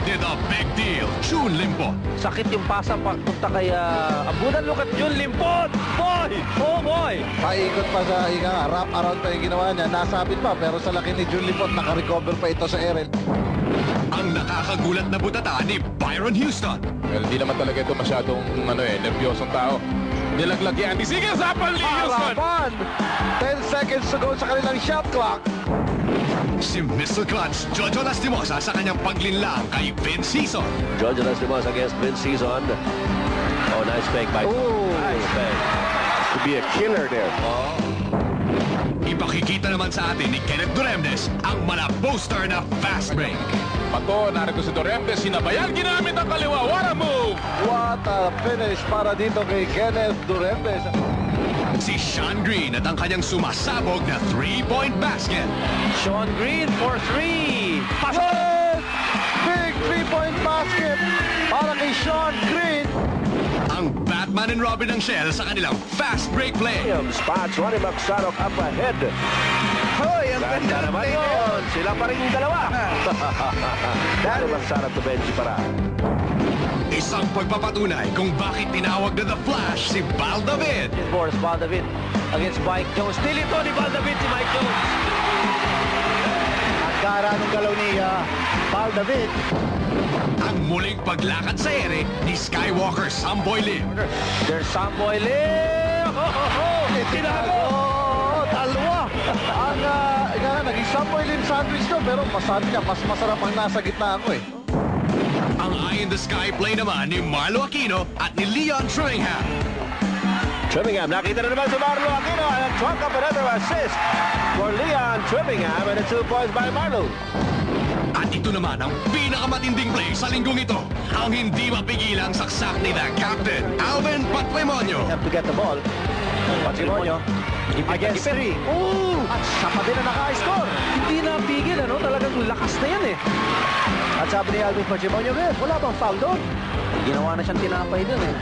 did a big deal. Jun Limpot. Sakit yung pasa pagpunta kay Ambunan. Look at Jun Limpot. Boy! Oh boy! Paikot pa sa wrap around pa yung ginawa niya. Nasabit pa pero sa laki ni Jun Limpot, naka-recover pa ito sa Erel. Ang nakakagulat na butata ni Byron Houston. Well, hindi naman talaga ito masyadong nervyosong tao. Nilaglag yan. Sige sa ni Houston. Harapan! 10 seconds to go sa kanilang shot clock. Si Mr. Clutch, Jojo Lastimosa sa kanyang paglinlang kay Vince Season. George Lastimosa against Vince Season. Oh, nice fake by... Nice fake. To be a killer there. Ipakikita naman sa atin ni Kenneth Duremdes ang mana-poster na fast break. Pato, narito si Doremdes. Sinabayan, ginamit ang kaliwa. What a move! What a finish para dito kay Kenneth Duremdes. Si Sean Green at ang kanyang sumasabog na 3-point basket. Sean Green for 3. Yes! Big 3-point basket para kay Sean Green. Ang Batman and Robin ng Shell sa kanilang fast break play. Spots, Ronnie Magsarok up ahead. Hoy, ang ganda naman yun. Sila pa rin yung dalawa. Ronnie Magsarok to Benji para. Isang pagpapatunay kung bakit tinawag na The Flash si Val David. Boris Val David against Mike Jones. Still ito ni Val David si Mike Jones. Ang gara ng galaw ni Val David. Ang muling paglakad sa ere ni Skywalker Samboy Lim. There's Samboy Lim. Tinago! Dalawa! Ang naging Samboy Lim sandwich to, pero masabi niya, mas masarap ang nasa gitna ako eh. Ang Eye in the Sky play naman ni Marlo Aquino at ni Leon Trillingham. Trimmingham, nakita na naman si Marlo Aquino and trunk up another assist for Leon Trimmingham and the 2 points by Marlo. At ito naman ang pinakamatinding play sa linggong ito. Ang hindi mapigilang saksak ni the captain, Alvin Patrimonio. Have to get the ball. Patrimonio against 3. At siya pa din na naka-score. Hindi napigil, ano? Talagang lakas na yan eh. At sabi ni Alvin Patrimonio, wala bang foul doon? Ginawa na siyang tinapay dun eh.